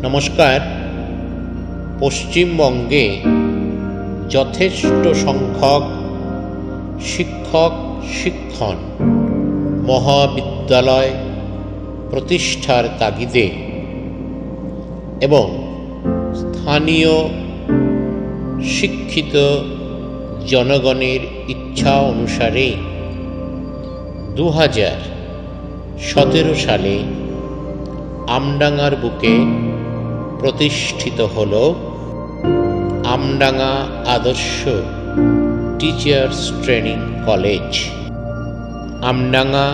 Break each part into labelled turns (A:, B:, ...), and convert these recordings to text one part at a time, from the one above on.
A: নমস্কার। পশ্চিমবঙ্গে যথেষ্ট সংখ্যক শিক্ষক শিক্ষণ মহাবিদ্যালয় প্রতিষ্ঠার তাগিদে এবং স্থানীয় শিক্ষিত জনগণের ইচ্ছা অনুসারে 2017 সালে আমডাঙ্গার বুকে প্রতিষ্ঠিত হল আমডাঙ্গা আদর্শ টিচার্স ট্রেনিং কলেজ। আমডাঙ্গা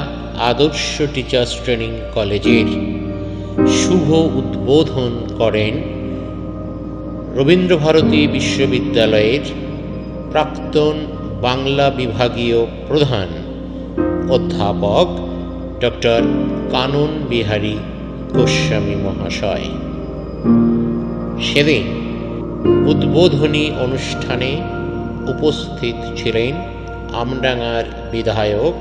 A: আদর্শ টিচার্স ট্রেনিং কলেজের শুভ উদ্বোধন করেন রবীন্দ্রভারতী বিশ্ববিদ্যালয়ের প্রাক্তন বাংলা বিভাগীয় প্রধান অধ্যাপক ডক্টর কানন বিহারী গোস্বামী মহাশয়। সেদিন উদ্বোধনী অনুষ্ঠানে উপস্থিত ছিলেন আমডাঙ্গার বিধায়ক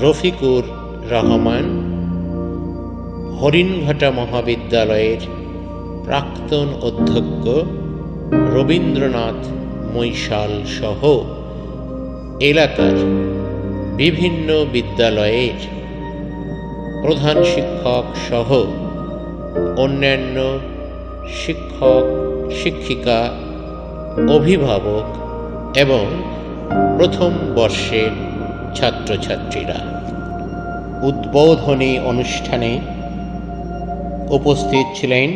A: রফিকুর রহমান, হরিণঘাটা মহাবিদ্যালয়ের প্রাক্তন অধ্যক্ষ রবীন্দ্রনাথ মৈশাল সহ এলাকার বিভিন্ন বিদ্যালয়ের প্রধান শিক্ষক সহ অন্যান্য শিক্ষক শিক্ষিকা, অভিভাবক এবং প্রথম বর্ষের ছাত্রছাত্রীরা। উদ্বোধনী অনুষ্ঠানে উপস্থিত ছিলেন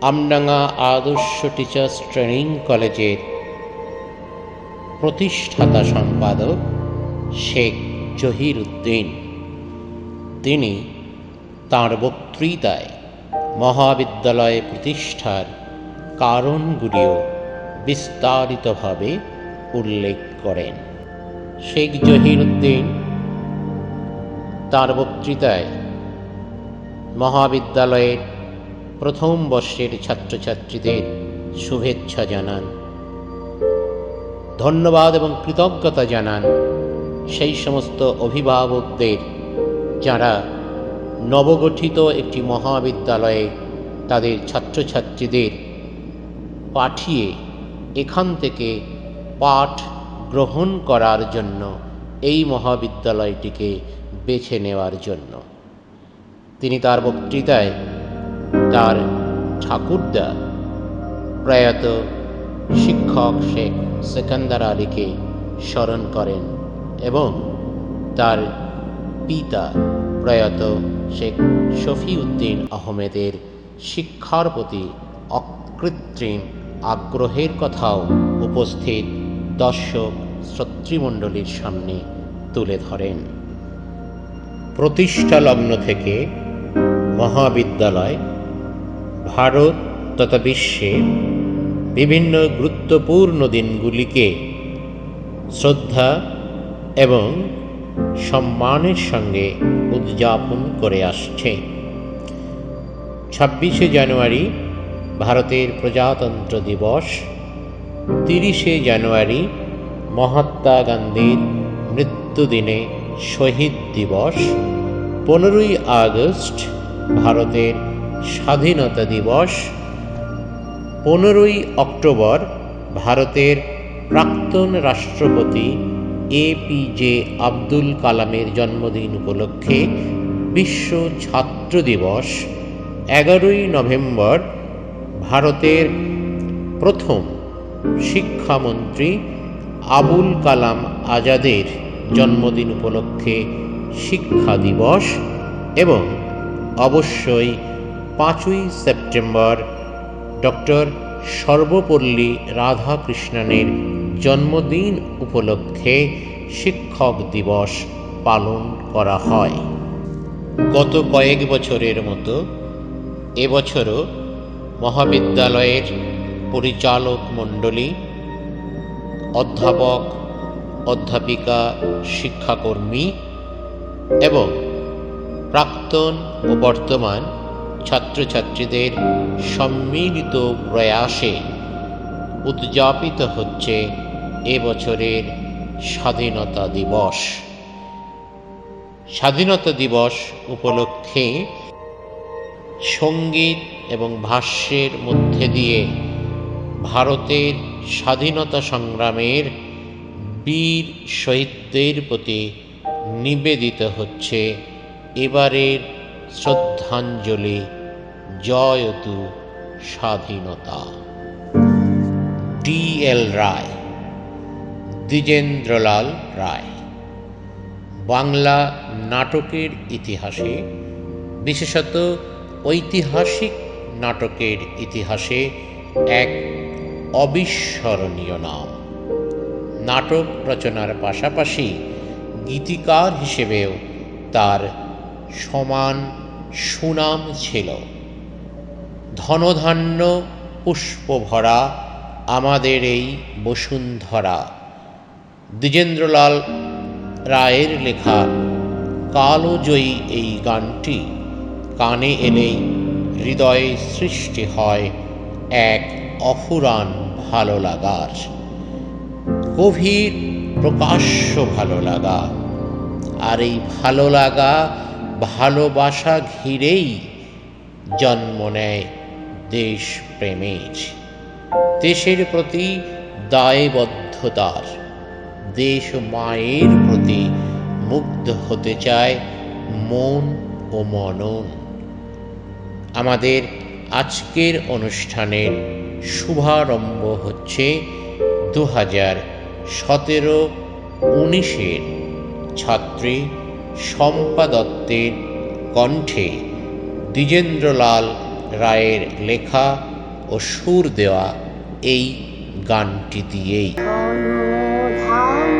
A: আমডাঙ্গা আদর্শ টিচার্স ট্রেনিং কলেজের প্রতিষ্ঠাতা সম্পাদক শেখ জহির উদ্দিন। তিনি তাঁর বক্তৃতায় মহাবিদ্যালয় প্রতিষ্ঠার কারণগুলিও বিস্তারিতভাবে উল্লেখ করেন। শেখ জহির উদ্দিন তাঁর বক্তৃতায় মহাবিদ্যালয়ের প্রথম বর্ষের ছাত্রছাত্রীদের শুভেচ্ছা জানান, ধন্যবাদ এবং কৃতজ্ঞতা জানান সেই সমস্ত অভিভাবকদের যারা নবগঠিত একটি মহাবিদ্যালয়ে তাদের ছাত্রছাত্রীদের পাঠিয়ে এখান থেকে পাঠ গ্রহণ করার জন্য এই মহাবিদ্যালয়টিকে বেছে নেওয়ার জন্য। তিনি তার বক্তৃতায় তার ঠাকুরদা প্রয়াত শিক্ষক শেখ সেকান্দার আলীকে স্মরণ করেন এবং তার পিতা প্রয়াত শেখ শফিউদ্দিন আহমেদের শিক্ষার প্রতি অকৃত্রিম আগ্রহের কথাও উপস্থিত দর্শক শ্রোতৃমণ্ডলীর সামনে তুলে ধরেন। প্রতিষ্ঠা লগ্ন থেকে মহাবিদ্যালয় ভারত তথা বিশ্বের বিভিন্ন গুরুত্বপূর্ণ দিনগুলিকে শ্রদ্ধা এবং সম্মানের সঙ্গে উদযাপন করে আসছে। 26শে জানুয়ারি ভারতের প্রজাতন্ত্র দিবস, 30শে জানুয়ারি মহাত্মা গান্ধীর মৃত্যুদিনে শহীদ দিবস, 15ই আগস্ট ভারতের স্বাধীনতা দিবস, 15ই অক্টোবর ভারতের প্রাক্তন রাষ্ট্রপতি APJ আব্দুল কালামের জন্মদিন উপলক্ষে বিশ্ব ছাত্র দিবস, 11ই নভেম্বর ভারতের প্রথম শিক্ষামন্ত্রী আবুল কালাম আজাদের জন্মদিন উপলক্ষে শিক্ষা দিবস এবং অবশ্যই 5ই সেপ্টেম্বর ডক্টর সর্বপল্লী রাধাকৃষ্ণনের জন্মদিন উপলক্ষে শিক্ষক দিবস পালন করা হয়। গত কয়েক বছরের মতো এবছরও মহাবিদ্যালয়ের পরিচালক মণ্ডলী, অধ্যাপক অধ্যাপিকা, শিক্ষাকর্মী এবং প্রাক্তন ও বর্তমান ছাত্রছাত্রীদের সম্মিলিত প্রয়াসে উদযাপিত হচ্ছে এবছরের স্বাধীনতা দিবস। স্বাধীনতা দিবস উপলক্ষে সঙ্গীত এবং ভাষ্যের মধ্যে দিয়ে ভারতের স্বাধীনতা সংগ্রামের বীর শহীদদের প্রতি নিবেদিত হচ্ছে এবারের শ্রদ্ধাঞ্জলি জয়তু স্বাধীনতা। D.L. রায়, দ্বিজেন্দ্রলাল রায় বাংলা নাটকের ইতিহাসে, বিশেষত ঐতিহাসিক নাটকের ইতিহাসে এক অবিস্মরণীয় নাম। নাটক রচনার পাশাপাশি গীতিকার হিসেবেও তার সমান সুনাম ছিল। ধনধান্য পুষ্পভরা আমাদের এই বসুন্ধরা, দ্বিজেন্দ্রলাল রায়ের লেখা কালজয়ী এই গানটি কানে এলেই হৃদয়ে সৃষ্টি হয় এক অফুরান ভালো লাগার, গভীর প্রকাশ্য ভালো লাগা। আর এই ভালো লাগা ভালোবাসা ঘিরেই জন্ম নেয় দেশপ্রেমের, দেশের প্রতি দায়বদ্ধতার, দেশ মায়ের প্রতি মুগ্ধ হতে চায় মন ও মনন। আমাদের আজকের অনুষ্ঠানের শুভারম্ভ হচ্ছে 2017-19 ছাত্রী শম্পা দত্তের কণ্ঠে দ্বিজেন্দ্রলাল রায়ের লেখা ও সুর দেওয়া এই গানটি দিয়েই।
B: কোথায়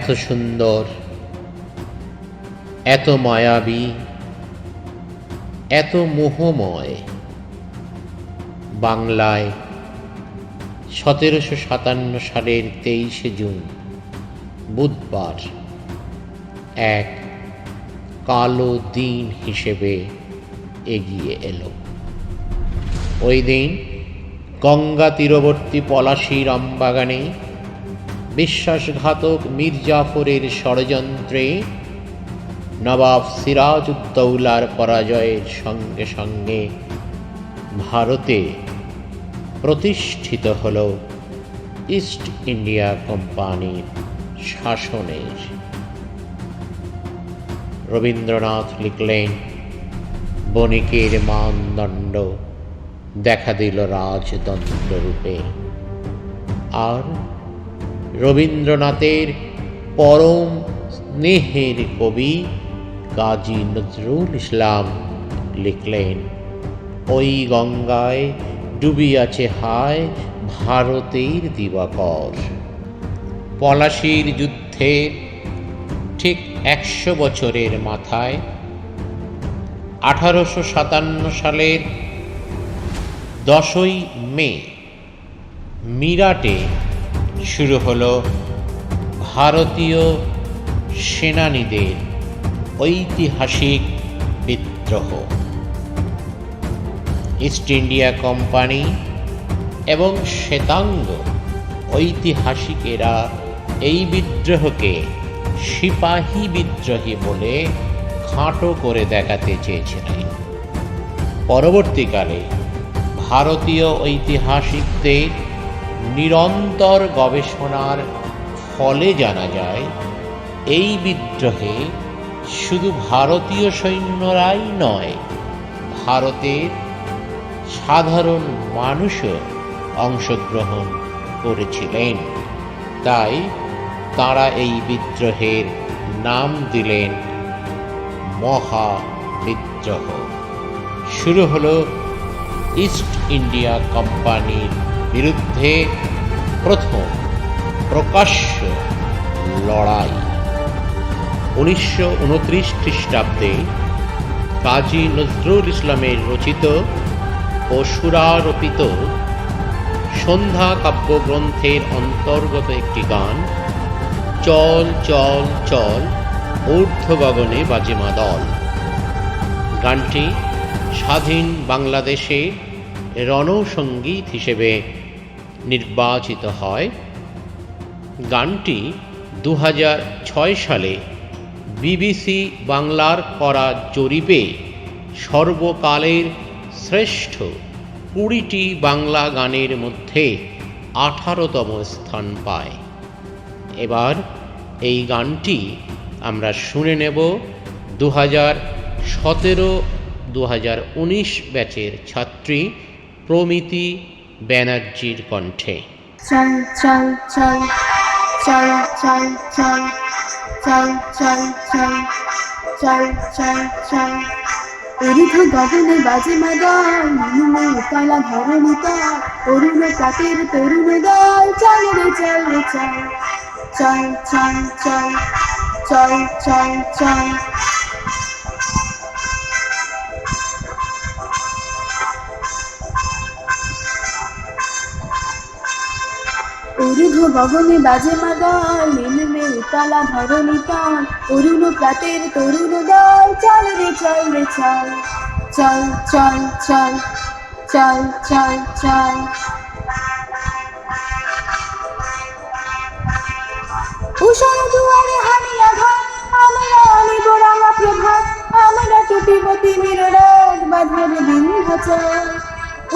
A: এত সুন্দর, এত মায়াবী, এত মোহময়। বাংলায় 1757 সালের 23শে জুন বুধবার এক কালো দিন হিসেবে এগিয়ে এলো। ওই দিন গঙ্গা তীরবর্তী পলাশীর আমবাগানে বিশ্বাসঘাতক মীর জাফরের ষড়যন্ত্রে নবাব সিরাজউদ্দৌলার পরাজয়ের সঙ্গে সঙ্গে ভারতে প্রতিষ্ঠিত হল ইস্ট ইন্ডিয়া কোম্পানির শাসনের। রবীন্দ্রনাথ লিখলেন, বণিকের মানদণ্ড দেখা দিল রাজতন্ত্র রূপে। আর রবীন্দ্রনাথের পরম স্নেহের কবি কাজী নজরুল ইসলাম লিখলেন, ওই গঙ্গায় ডুবিয়াছে হায় ভারতের দিবাকর। পলাশীর যুদ্ধের ঠিক 100 বছরের মাথায় 1857 সালের 10ই মে মিরাটে শুরু হলো ভারতীয় সেনানীদের ঐতিহাসিক বিদ্রোহ। ইস্ট ইন্ডিয়া কোম্পানি এবং শ্বেতাঙ্গ ঐতিহাসিকেরা এই বিদ্রোহকে সিপাহী বিদ্রোহী বলে খাটো করে দেখাতে চেয়েছিলেন। পরবর্তীকালে ভারতীয় ঐতিহাসিকদের নিরন্তর গবেষণার ফলে জানা যায়, এই বিদ্রোহে শুধু ভারতীয় সৈন্যরাই নয়, ভারতের সাধারণ মানুষও অংশগ্রহণ করেছিলেন। তাই তাঁরা এই বিদ্রোহের নাম দিলেন মহাবিদ্রোহ। শুরু হলো ইস্ট ইন্ডিয়া কোম্পানির বিরুদ্ধে প্রথম প্রকাশ্য লড়াই। 1929 খ্রিস্টাব্দে কাজী নজরুল ইসলামের রচিত ও সুরারোপিত সন্ধ্যা কাব্যগ্রন্থের অন্তর্গত একটি গান, চল চল চল ঊর্ধ্ব গগনে বাজে মাদল। গানটি স্বাধীন বাংলাদেশে রণসঙ্গীত হিসেবে নির্বাচিত হয়। গানটি 2006 সালে বিবিসি বাংলার করা জরিপে সর্বকালের শ্রেষ্ঠ 20টি বাংলা গানের মধ্যে 18তম স্থান পায়। এবার এই গানটি আমরা শুনে নেব 2017-2019 ব্যাচের ছাত্রী প্রমিতি ব্যানার্জির কণ্ঠে।
B: চল চল চল চল চল চল চল চল চল চল চল চল ঊর্ধ্ব গগনে বাজে মাদল, নিম্নে উতলা ধরণী তল, অরুণ প্রাতের তরুণ দল, চল রে চল রে চল চল চল চল চল চল চল। ঊর্ধ্ব গগনে বাজে মাদল, নিম্নে উতলা ধরণী তল, অরুণ প্রাতের তরুণ দল, চল রে চল রে চল চল চল চল চল চল চল। উষার দুয়ারে হানিয়া ঘর, আমরা আনিব রাঙা প্রভাত, আমরা টুটিব তিমির রাত বাঁধার বিন্ধ্যাচল।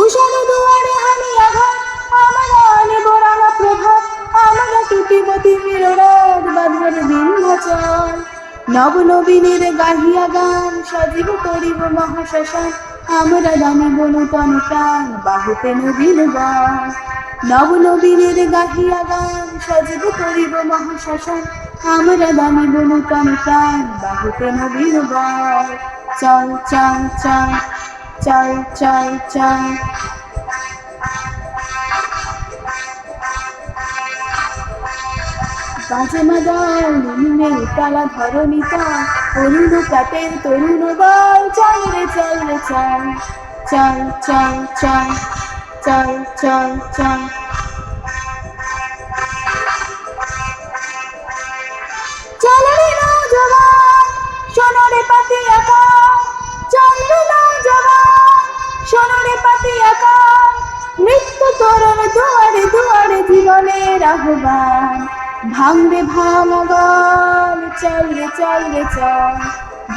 B: উষার দুয়ারে হানিয়া ঘর, আমরা আনিব রাঙা প্রভাত, আমরা টুটিব তিমির রাত বাঁধার বিন্ধ্যাচল। নব নবীনের গাহিয়া গান, সজীব করিব মহাশ্মশান, আমরা দানিব নূতন প্রাণ, বাহুতে নবীন গান। নব নবীনের গাহিয়া গান, সজীব করিব মহাশ্মশান, আমরা দানিব নূতন প্রাণ, বাহুতে নবীন গান। চল চল চল চল চল চল। বাজে মাদল নিম্নে উতলা ধরণী তল অরুণ প্রাতের তরুণ দল চল রে চল রে চল চল চল চল চল চল চল চল রে নওজোয়ান শোনো রে পাতিয়া গান চল রে নওজোয়ান শোনো রে পাতিয়া গান মৃত্যু তরুণ দুয়ারে দুয়ারে জীবনের আহ্বান ভাঙ রে ভাঙগল চল রে চল রে চল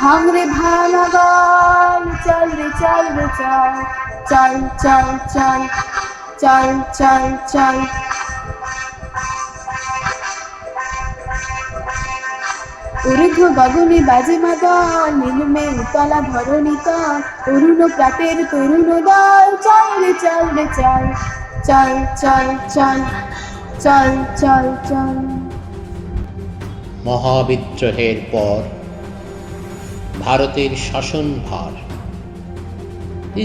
B: ভাঙ রে ভাঙগল চল রে চল রে চল চল চল চল চল চল চল ঊর্ধ্ব গগনে বাজে মাদল নিম্নে উতলা ধরণী তল অরুণ প্রাতের তরুণ দল চল রে চল রে চল চল চল চল চল চল চল
A: মহাবিদ্রোহের পর ভারতের শাসনভার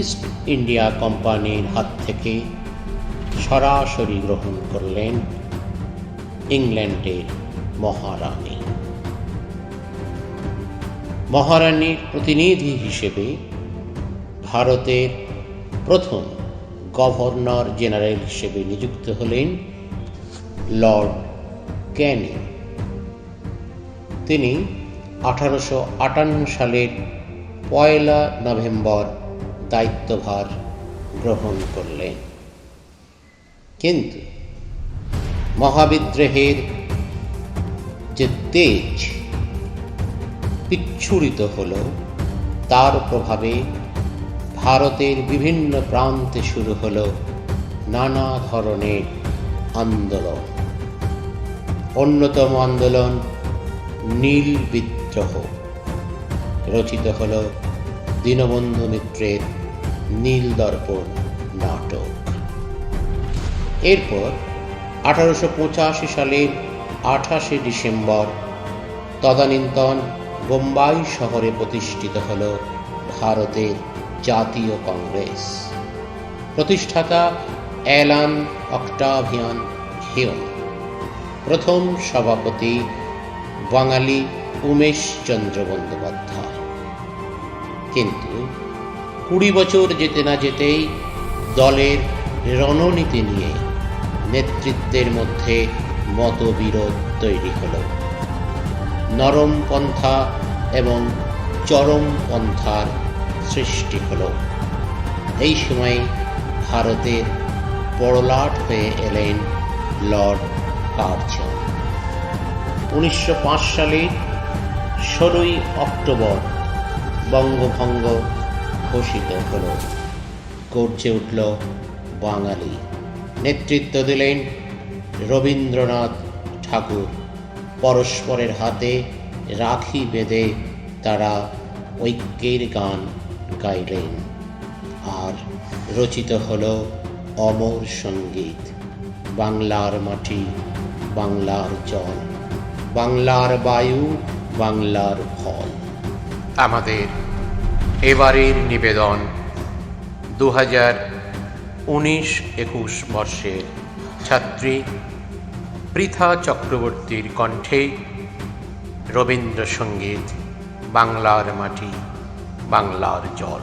A: ইস্ট ইন্ডিয়া কোম্পানির হাত থেকে সরাসরি গ্রহণ করলেন ইংল্যান্ডের মহারানী। মহারানীর প্রতিনিধি হিসেবে ভারতের প্রথম গভর্নর জেনারেল হিসেবে নিযুক্ত হলেন লর্ড ক্যানিং। তিনি 1858 সালের 1 নভেম্বর দায়িত্বভার গ্রহণ করলেন। কিন্তু মহাবিদ্রোহের যে তেজ বিচ্ছুরিত হল, তার প্রভাবে ভারতের বিভিন্ন প্রান্তে শুরু হল নানা ধরনের আন্দোলন। অন্যতম আন্দোলন নীল বিদ্রোহ। রচিত হল দীনবন্ধু মিত্রের নীল দর্পণ নাটক। এরপর 1885 সালের 28 ডিসেম্বর তদানীন্তন বোম্বাই শহরে প্রতিষ্ঠিত হল ভারতের জাতীয় কংগ্রেস। প্রতিষ্ঠাতা অ্যালান অক্টাভিয়ান হিউম, প্রথম সভাপতি বাঙালি উমেশ চন্দ্র বন্দ্যোপাধ্যায়। কিন্তু 20 বছর যেতে না যেতেই দলের রণনীতি নিয়ে নেতৃত্বের মধ্যে মতবিরোধ তৈরি হল। নরম পন্থা এবং চরম পন্থার সৃষ্টি হল। এই সময় ভারতের বড়লাট হয়ে এলেন লর্ড কার্জন। 1905 সালের 16 অক্টোবর বঙ্গভঙ্গ ঘোষিত হল। গর্জে উঠল বাঙালি। নেতৃত্ব দিলেন রবীন্দ্রনাথ ঠাকুর। পরস্পরের হাতে রাখি বেঁধে তারা ঐক্যের গান গাইলেন। আর রচিত হল অমর সঙ্গীত, বাংলার মাটি, বাংলার জল, বাংলার বায়ু, বাংলার ফল। আমাদের এবারের নিবেদন 2019-21 বর্ষের ছাত্রী পৃথা চক্রবর্তীর কণ্ঠে রবীন্দ্রসঙ্গীত বাংলার মাটি, বাংলার জল।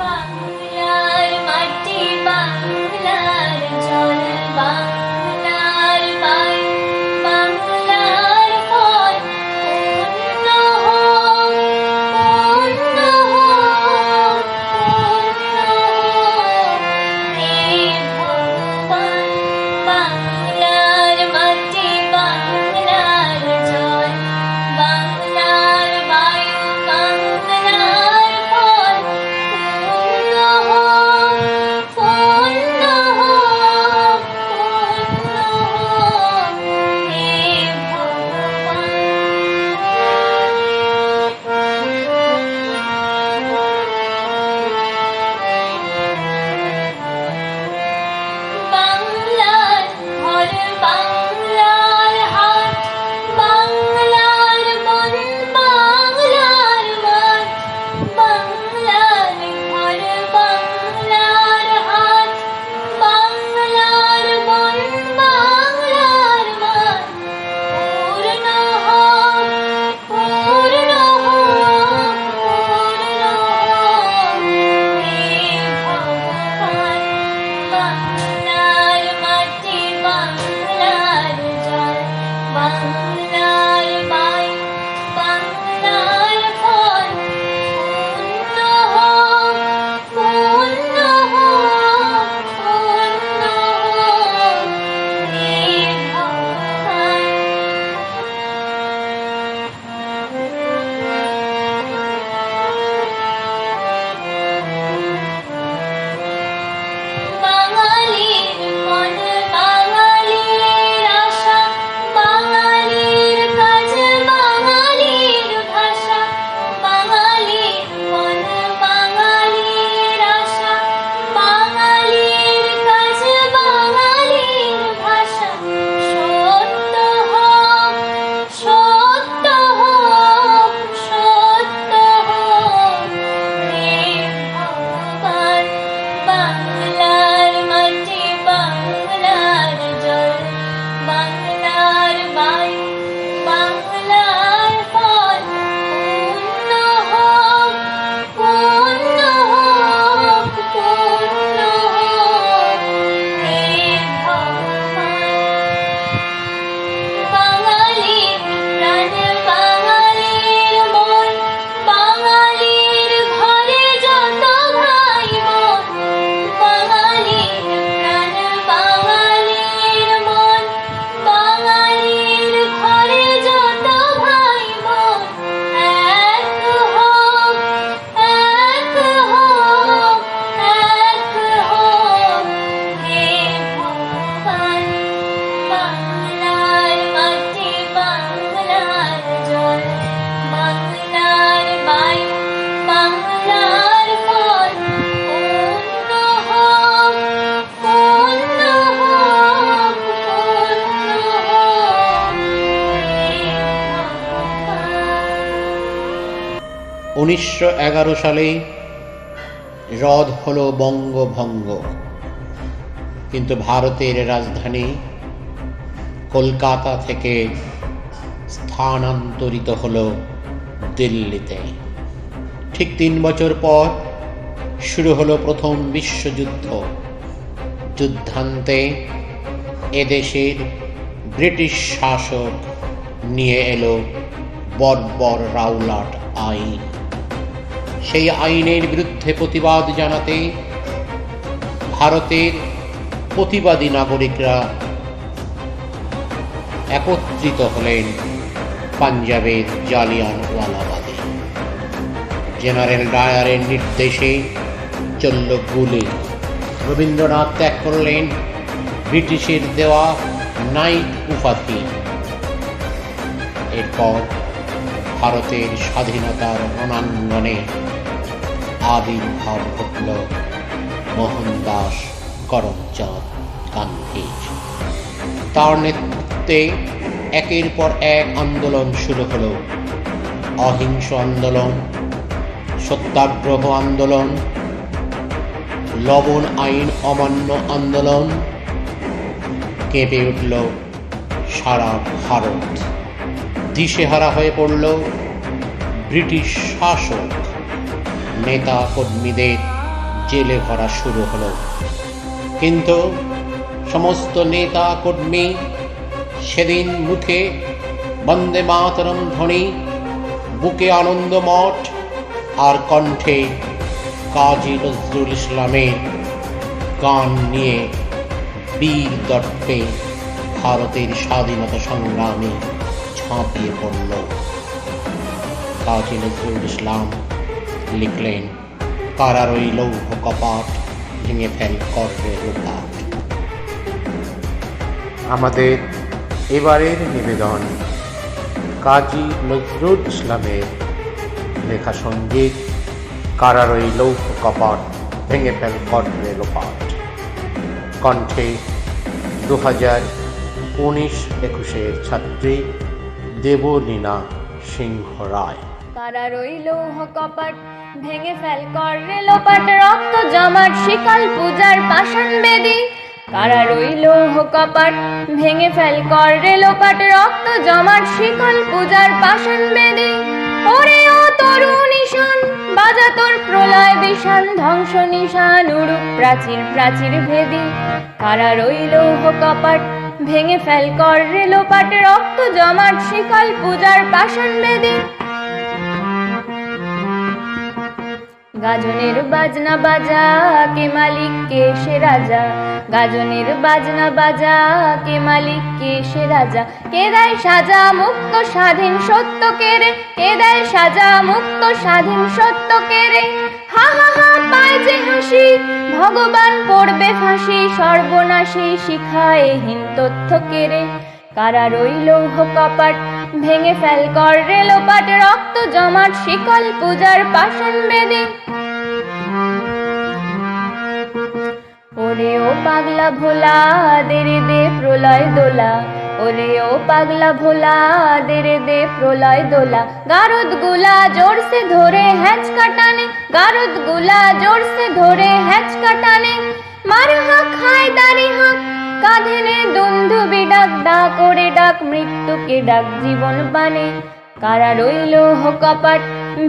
C: বাংলার মাটি, বাংলার জল, বাংলার বায়ু, বাংলার ফল, পূর্ণ হোক, পূর্ণ হোক, পূর্ণ হোক হে ভগবান। বাংলার মাটি, বাংলার জল, বাংলার বায়ু, বাংলার ফল, পূর্ণ হোক, পূর্ণ হোক,
A: 1911 সালে রদ হল বঙ্গভঙ্গ, কিন্তু ভারতের রাজধানী কলকাতা থেকে স্থানান্তরিত হল দিল্লিতে। ঠিক 3 বছর পর শুরু হলো প্রথম বিশ্বযুদ্ধ। যুদ্ধান্তে এদেশের ব্রিটিশ শাসক নিয়ে এলো বর্বর রাওলাট আইন। সেই আইনের বিরুদ্ধে প্রতিবাদ জানাতে ভারতের প্রতিবাদী নাগরিকরা একত্রিত হলেন পাঞ্জাবের জালিয়ানওয়ালাবাগে। জেনারেল ডায়ারের নির্দেশে চলল গুলি। রবীন্দ্রনাথ ত্যাগ করলেন ব্রিটিশের দেওয়া নাইট উপাধি। এরপর ভারতের স্বাধীনতার রণাঙ্গনে আবির্ভাব ঘটল মোহনদাস করমচাঁদ গান্ধীর। তার নেতৃত্বে একের পর এক আন্দোলন শুরু হলো। অহিংস আন্দোলন, সত্যাগ্রহ আন্দোলন, লবণ আইন অমান্য আন্দোলন। কেঁপে উঠল সারা ভারত। দিশেহারা হয়ে পড়ল ব্রিটিশ শাসক। নেতা কর্মীদের জেলে ভরা শুরু হলো। কিন্তু সমস্ত নেতা কর্মী সেদিন মুখে বন্দে মাতরম ধ্বনি, বুকে আনন্দমঠ আর কণ্ঠে কাজী নজরুল ইসলামের গান নিয়ে বীর দর্পে ভারতের স্বাধীনতা সংগ্রামে ঝাঁপিয়ে পড়ল। কাজী নজরুল ইসলাম লিখলেন, কারার ওই লৌহ কপাট ভেঙে ফেল করবে রূপাট। আমাদের এবারের নিবেদন কাজী নজরুল ইসলামের লেখা সঙ্গীত কারার ওই লৌহ কপাট ভেঙে ফেল করবে রূপাট। কণ্ঠে 2019-21 ছাত্রী দেবলীনা সিংহ রায়।
C: কারার ওই লৌহ কপাট ভেঙে ফেল কররে লোপাট, রক্ত জমাট শিকল পূজার পাষাণ বেদী। কারার ওই লৌহ কপাট ভেঙে ফেল কররে লোপাট, রক্ত জমাট শিকল পূজার পাষাণ বেদী। ওরে ও তরুণ ঈশান, বাজা তোর প্রলয় বিষান, ধ্বংস নিশান উড়ুক প্রাচীর প্রাচীর ভেদী। কারার ওই লৌহ কপাট ভেঙে ফেল কররে লোপাট, রক্ত জমাট শিকল পূজার পাষাণ বেদী। গাজনের বাজনা বাজা, কে মালিক কে সে রাজা। গাজনের বাজনা বাজা, কে মালিক কে সে রাজা। কে দেয় সাজা মুক্ত স্বাধীন সত্য কেড়ে, কে দেয় সাজা মুক্ত স্বাধীন সত্য কেড়ে। হা হা হা পায় যে হাসি, ভগবান পড়বে ফাঁসি, সর্বনাশী শিখায় হীন তথ্য কেড়ে। কারার ওই লৌহ কপাট ভেঙে ফেল কররে লোপাট, রক্ত জমাট শিকল পূজার পাষাণ বেদী। ওরে ও পাগলা ভোলা, দে রে দে প্রলয় দোলা। ওরে ও পাগলা ভোলা, দে রে দে প্রলয় দোলা। গারদ গুলা জোর সে ধরে হ্যাঁচ কাটানে, গারদ গুলা জোর সে ধরে হ্যাঁচ কাটানে। মার হাঁক হায় দাড়ি হাঁক, কাঁধে নে দুমধুবি ডাক, ডাক ওরে ডাক মৃত্যুকে ডাক জীবন বানে। কারার ওই লৌহ কপাট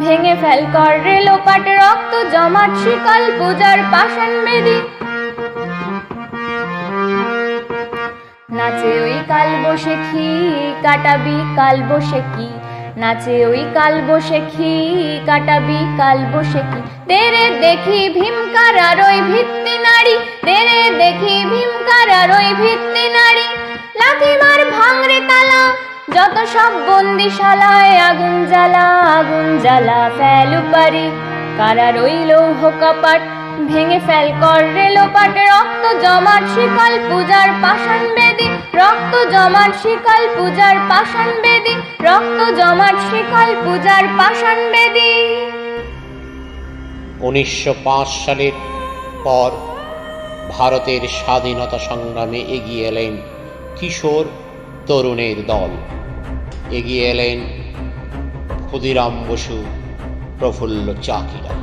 C: ভেঙে ফেল কররে লোপাট, রক্ত জমাট শিকল পূজার পাষাণ বেদী। নাচে ওই কাল বসেখি, কাটাবি কাল বসেখি। নাচে ওই কাল বসেখি, কাটাবি কাল বসেখি। তেরে দেখি ভীমকারার ওই ভিত্তি নারী, তেরে দেখি ভীমকারার ওই ভিত্তি নারী। লাথি মার ভাঙরে তালা, যত সব বন্দিশালায় আগুন জ্বালা, আগুন জ্বালা ফেল পারি। কারার ওই লৌহ কপাট ভেঙে ফেল কররে লোপাট, রক্ত জমাট শিকল পূজার পাষাণ বেদী। রক্ত জমাট শিকল পূজার পাষাণ বেদী, রক্ত জমাট শিকল পূজার পাষাণ বেদী।
A: 1905 সালের পর ভারতের স্বাধীনতা সংগ্রামে এগিয়ে এলেন কিশোর তরুণের দল। এগিয়ে এলেন ক্ষুদিরাম বসু, প্রফুল্ল চাকিরা।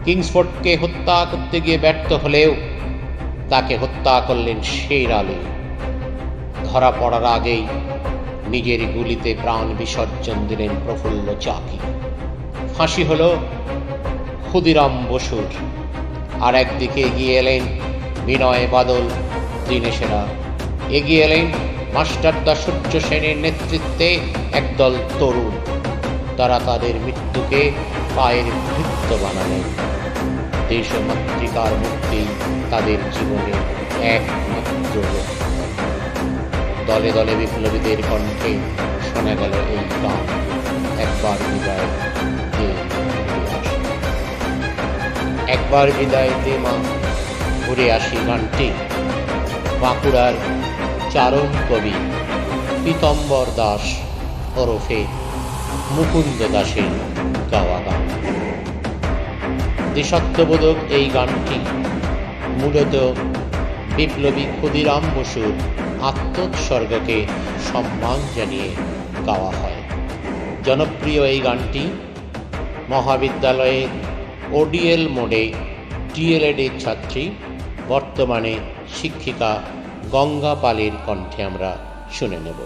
A: কিংসফোর্ডকে হত্যা করতে গিয়ে ব্যর্থ হলেও তাকে হত্যা করলেন শের আলী। ধরা পড়ার আগেই নিজের গুলিতে প্রাণ বিসর্জন দিলেন প্রফুল্ল চাকি। ফাঁসি হল ক্ষুদিরাম বসুর। আর একদিকে এগিয়ে এলেন বিনয় বাদল, দীনেশেরা। এগিয়ে এলেন মাস্টারদা সূর্য সেনের নেতৃত্বে একদল তরুণ। তারা তাদের মৃত্যুকে পায়ের বৃত্ত বানালেন। দেশ ও মাতৃকার মুক্তি তাদের জীবনে একমাত্র লক্ষ্য। দলে দলে বিপ্লবীদের কণ্ঠে শোনা গেল এই গান, একবার বিদায় দে ঘুরে আসি। একবার বিদায় দে মা ঘুরে আসি গানটি বাঁকুড়ার চারণ কবি পীতম্বর দাস ওরফে মুকুন্দ দাসের গাওয়া গান। দেশাত্মবোধক এই গানটি মূলত বিপ্লবী ক্ষুদিরাম বসুর আত্মোৎসর্গকে সম্মান জানিয়ে গাওয়া হয়। জনপ্রিয় এই গানটি মহাবিদ্যালয়ে ওডিএল মোডে ডিএলএডের ছাত্রী, বর্তমানে শিক্ষিকা গঙ্গা পালের কণ্ঠে আমরা শুনে নেব।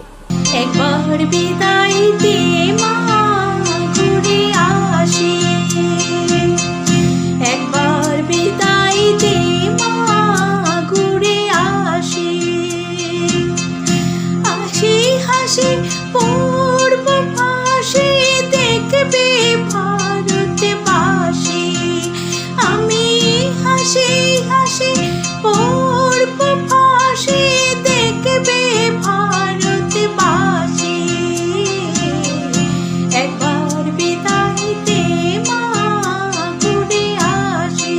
B: একবার বিদায় দে মা ঘুরে আসি, একবার বিদায় দে মা ঘুরে আসি। হাসি হাসি পূর্ব পাশে দেখবে ভারতবাসী। আমি হাসি হাসি পূর্ব পাশে দেখবে ভারতবাসী। একবার বিদায় দে মা ঘুরে আসি।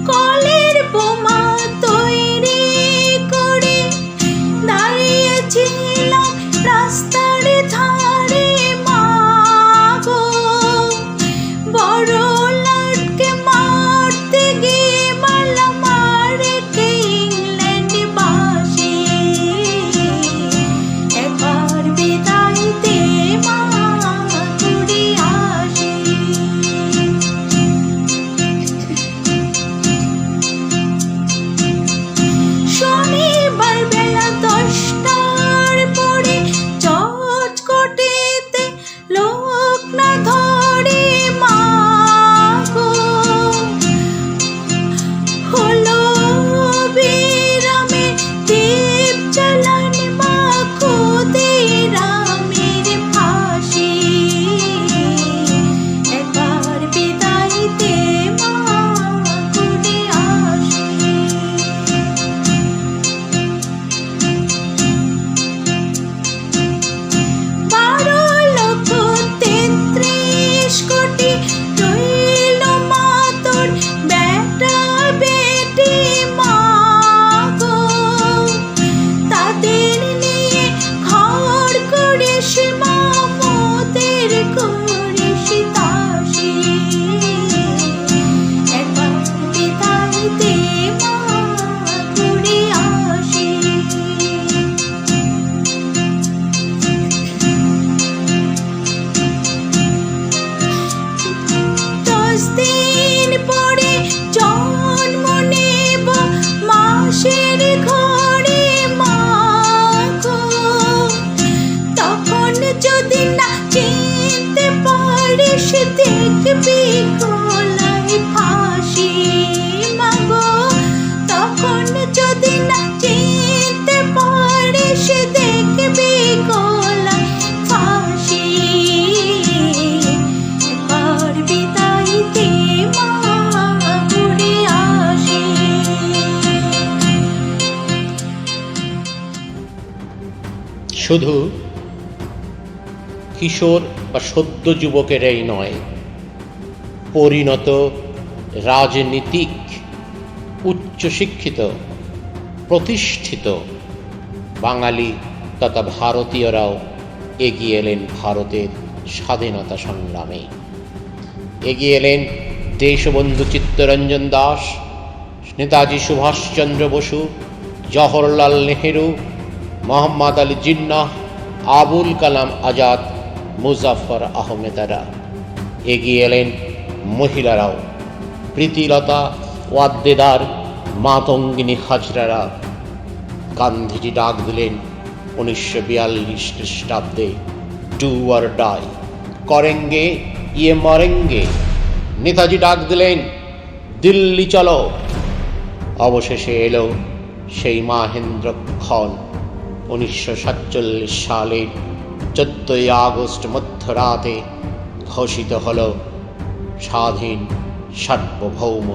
B: কলের বোমা তৈরি করে দাঁড়িয়েছিলাম রাস্তার ধারে মা গো। বড় লাটকে মারতে গিয়ে মালা মারেছে ইংল্যান্ড বাসী। একবার বিদায় দে মা ঘুরে আসি। শনিবার বেলা 10টার পরে চটকটেতে লোক না ধরে মা গো। হলো বিরামে দীপ জ্বালান মা ক্ষুদিরামের ফাঁসি। একবার বিদায় দে মা ঘুরে আসি। বারো লক্ষ 33 কোটি রইল মা তোর বেটা বেটি মা গো। তাদের নিয়ে ঘর করিস মা মোদের করিস দাসী। একবার বিদায় দে মা ঘুরে আসি। 10 দিন পরে জন্ম নেব মাসের ঘরে মা গো। তখন যদি না চিনতে পারিস দেখবি গলায় ফাঁসি মা গো। তখন যদি না চিনতে পারিস দেখবি গলায় ফাঁসি। একবার বিদায় দে মা ঘুরে আসি।
A: শুধু কিশোর বা সদ্য যুবকেরাই নয়, পরিণত রাজনীতিক, উচ্চশিক্ষিত, প্রতিষ্ঠিত বাঙালি তথা ভারতীয়রাও এগিয়ে এলেন ভারতের স্বাধীনতা সংগ্রামে। এগিয়ে এলেন দেশবন্ধু চিত্তরঞ্জন দাস, নেতাজি সুভাষচন্দ্র বসু, জওহরলাল নেহেরু, মোহাম্মদ আলী জিন্নাহ, আবুল কালাম আজাদ, মুজাফফর আহমেদারা। এগিয়ে এলেন মহিলারাও, প্রীতিলতা ওয়াদ্দেদার, মাতঙ্গিনী হাজরারা। গান্ধীজি ডাক দিলেন 1942 খ্রিস্টাব্দে, ডু অর ডাই, করেঙ্গে ইয়ে মরেঙ্গে। নেতাজি ডাক দিলেন দিল্লি চলো। অবশেষে এলো সেই মাহেন্দ্রক্ষণ। 1947 সালের 14ই আগস্ট মধ্যরাতে ঘোষিত হল স্বাধীন সার্বভৌম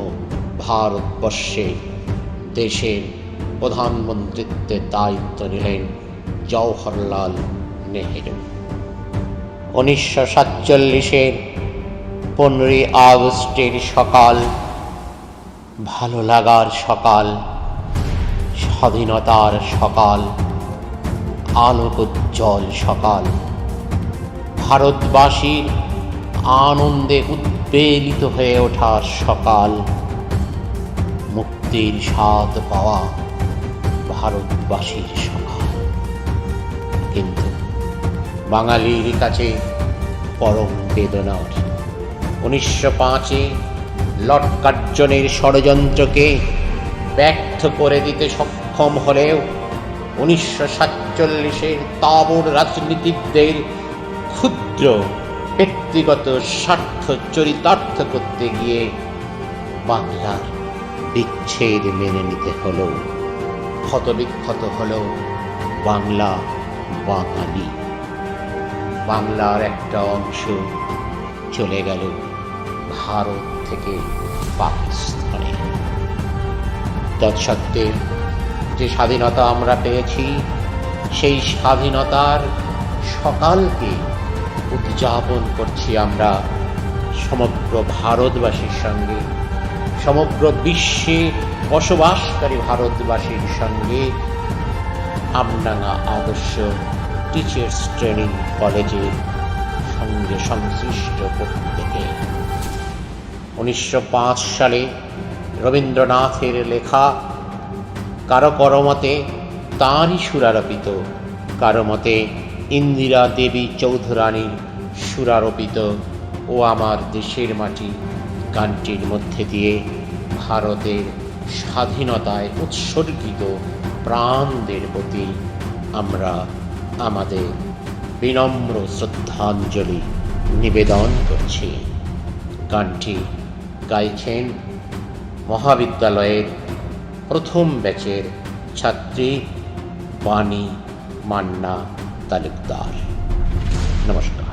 A: ভারতবর্ষে। দেশের প্রধানমন্ত্রীত্বের দায়িত্ব নিলেন জওহরলাল নেহেরু। 1947-এর 15ই আগস্টের সকাল, ভালো লাগার সকাল, স্বাধীনতার সকাল, আলোকোজ্জ্বল সকাল। ভারতবাসীর আনন্দে উদ্বেলিত হয়ে ওঠার সকাল। মুক্তির স্বাদ পাওয়া ভারতবাসীর সকাল। কিন্তু বাঙালির কাছে পরম বেদনার। 1905-এ লর্ড কার্জনের ষড়যন্ত্রকে ব্যর্থ করে দিতে সক্ষম হলেও 1947-এর তাবর রাজনীতিকদের ক্ষুদ্র ব্যক্তিগত স্বার্থ চরিতার্থ করতে গিয়ে বাংলার বিচ্ছেদ মেনে নিতে হলো। ক্ষতবিক্ষত হলো বাংলা, বাঙালি। বাংলার একটা অংশ চলে গেল ভারত থেকে পাকিস্তানে। তৎসত্ত্বেও যে স্বাধীনতা আমরা পেয়েছি, সেই স্বাধীনতার সকালকে উদযাপন করছি আমরা সমগ্র ভারতবাসীর সঙ্গে, সমগ্র বিশ্বে বসবাসকারী ভারতবাসীর সঙ্গে। আমডাঙ্গা আদর্শ টিচার্স ট্রেনিং কলেজের সঙ্গে সংশ্লিষ্ট প্রত্যেকে। 1905 সালে রবীন্দ্রনাথের লেখা, কারো কারো মতে তাঁরই সুরারোপিত, কারো মতে ইন্দিরা দেবী চৌধুরানীর সুরারোপিত ও আমার দেশের মাটি গানটির মধ্যে দিয়ে ভারতের স্বাধীনতায় উৎসর্গিত প্রাণদের প্রতি আমরা আমাদের বিনম্র শ্রদ্ধাঞ্জলি নিবেদন করছি। গানটি গাইছেন মহাবিদ্যালয়ের প্রথম ব্যাচের ছাত্রী বাণী মান্না তালুকদার। নমস্কার।